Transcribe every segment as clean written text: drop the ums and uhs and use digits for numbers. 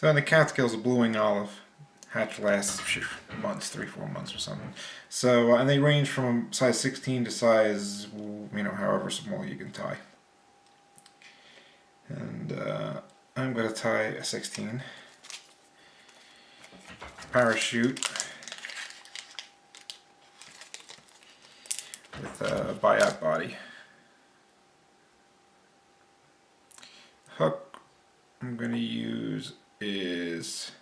So in the Catskills, a blue-wing olive hatch lasts months, 3-4 months or something. So and they range from size 16 to size, however small you can tie. And I'm going to tie a 16 parachute with a Biot body. Hook I'm going to use is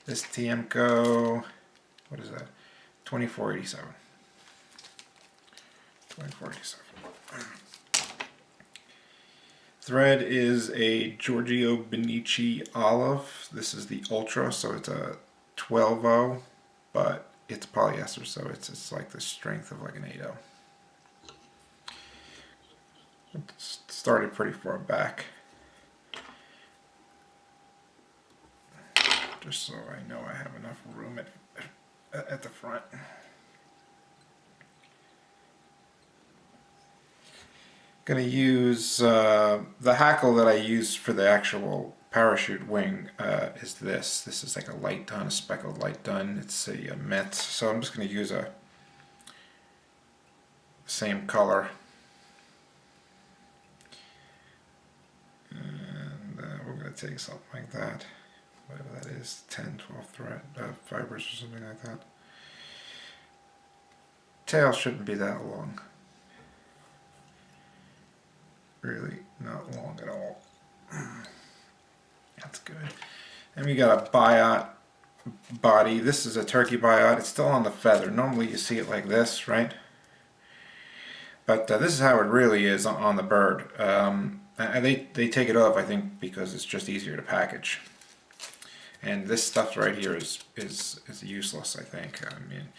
this TMCO, what is that? 2487. 2487. Thread is a Giorgio Benici olive. This is the Ultra, so it's a 12-0, but it's polyester, so it's like the strength of like an 8-0. It started pretty far back, just so I know I have enough room at the front. Going to use the hackle that I use for the actual parachute wing is this. This is like a light dun, a speckled light dun. It's a Met, so I'm just going to use a same color. And we're going to take something like that, whatever that is, 10, 12 thread fibers or something like that. Tail shouldn't be that long. Really not long at all. That's good. And we got a Biot body. This is a turkey Biot. It's still on the feather. Normally you see it like this, right? But this is how it really is on the bird. And they take it off, I think, because it's just easier to package. And this stuff right here is useless, I think. I mean,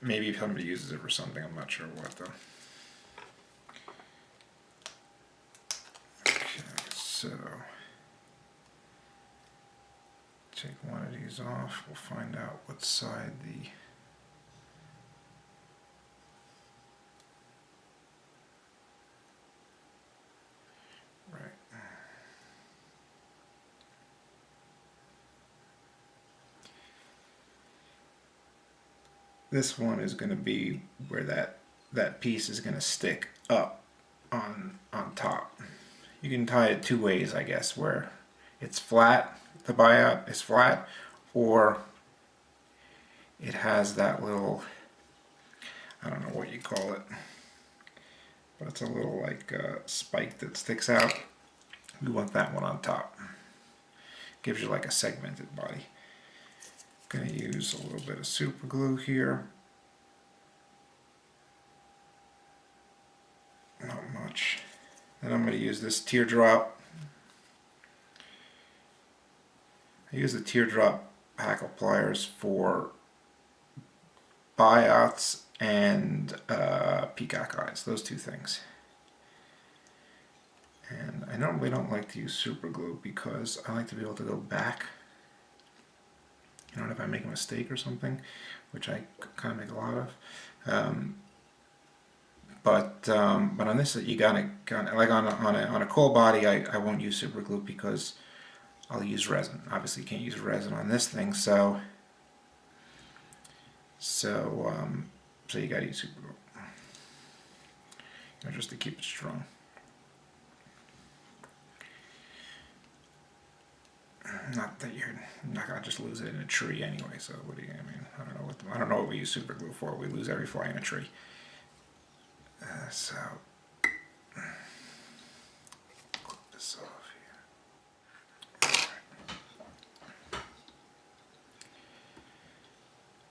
maybe somebody uses it for something. I'm not sure what though. So, take one of these off, we'll find out what side the right. This one is going to be where that piece is going to stick up on top. You can tie it two ways, I guess, where it's flat, the Biot is flat, or it has that little, I don't know what you call it, but it's a little like spike that sticks out. We want that one on top. Gives you like a segmented body. Going to use a little bit of super glue here. Not much. Then I'm going to use this teardrop. I use the teardrop hackle pliers for Biots and peacock eyes, those two things. And I normally don't like to use super glue because I like to be able to go back. If I make a mistake or something, which I kind of make a lot of. But on this, you gotta like on a cold body, I won't use super glue because I'll use resin. Obviously, you can't use resin on this thing, so you gotta use super glue, just to keep it strong. Not that you're not gonna just lose it in a tree anyway. So what do you? I mean, I don't know what we use super glue for. We lose every fly in a tree. So clip this off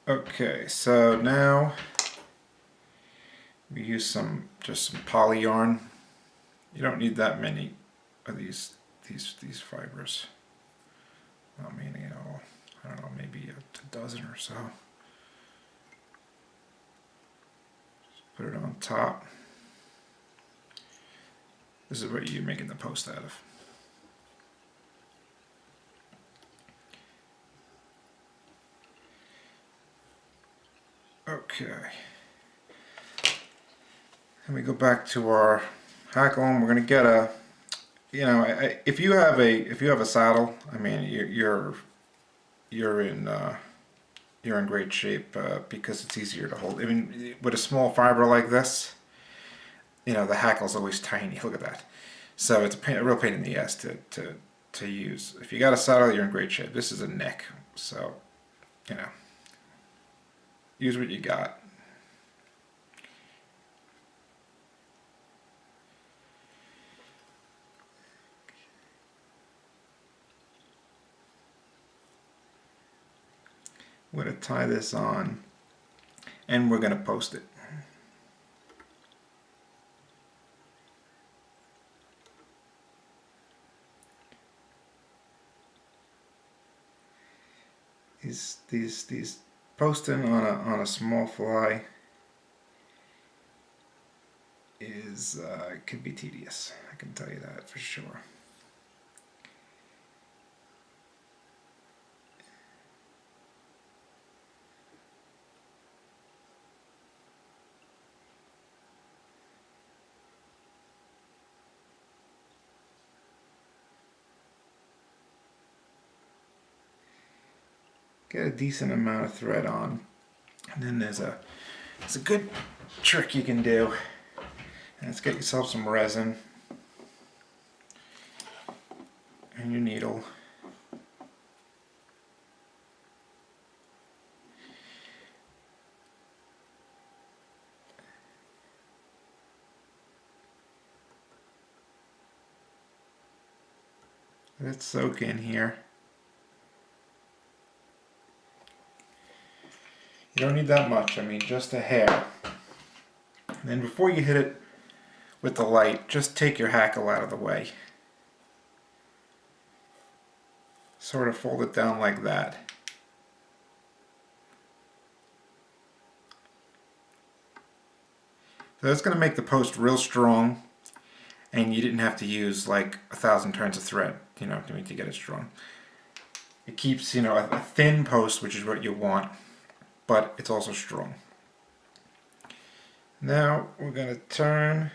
here. Okay, so now we use just some poly yarn. You don't need that many of these fibers. I mean, I don't know, maybe a dozen or so. Just put it on top. This is what you're making the post out of. Okay. And we go back to our hackle, and we're going to get you know, if you have a saddle, I mean, you're in great shape because it's easier to hold. I mean, with a small fiber like this, you know, the hackle's always tiny. Look at that. So it's a real pain in the ass to use. If you got a saddle, you're in great shape. This is a neck, so you know, use what you got. We're going to tie this on and we're going to post it. These posting on a small fly is could be tedious. I can tell you that for sure. Get a decent amount of thread on, and then there's a good trick you can do. And let's get yourself some resin and your needle. Let it soak in here. You don't need that much, I mean just a hair. And then before you hit it with the light, just take your hackle out of the way. Sort of fold it down like that. So that's going to make the post real strong, and you didn't have to use like 1,000 turns of thread, you know, to get it strong. It keeps, you know, a thin post, which is what you want, but it's also strong. Now we're going to turn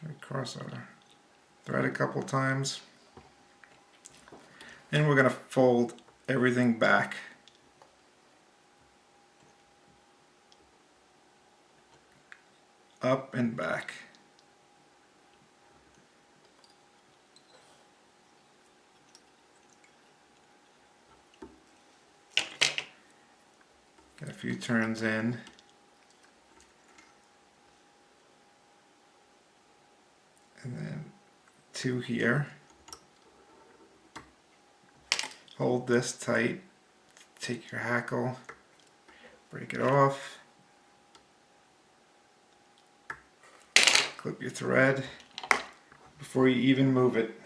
across our thread a couple times. Then we're going to fold everything back. Up and back. Get a few turns in. And then 2 here. Hold this tight. Take your hackle, break it off. Clip your thread before you even move it.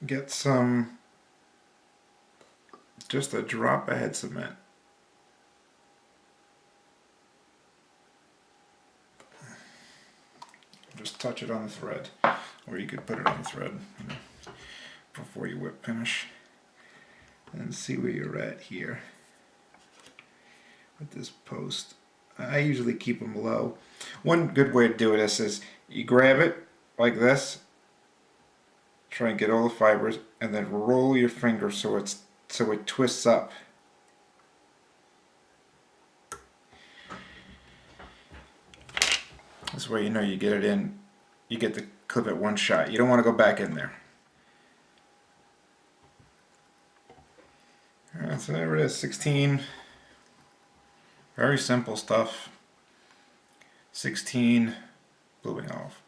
Get some, just a drop of head cement. Just touch it on the thread, or you could put it on the thread, you know, before you whip finish. And see where you're at here with this post. I usually keep them low. One good way to do this is you grab it like this, try and get all the fibers, and then roll your finger so it twists up. This way you know you get it in, you get the clip at one shot. You don't want to go back in there. Alright, so there it is, 16. Very simple stuff. 16 bluing off.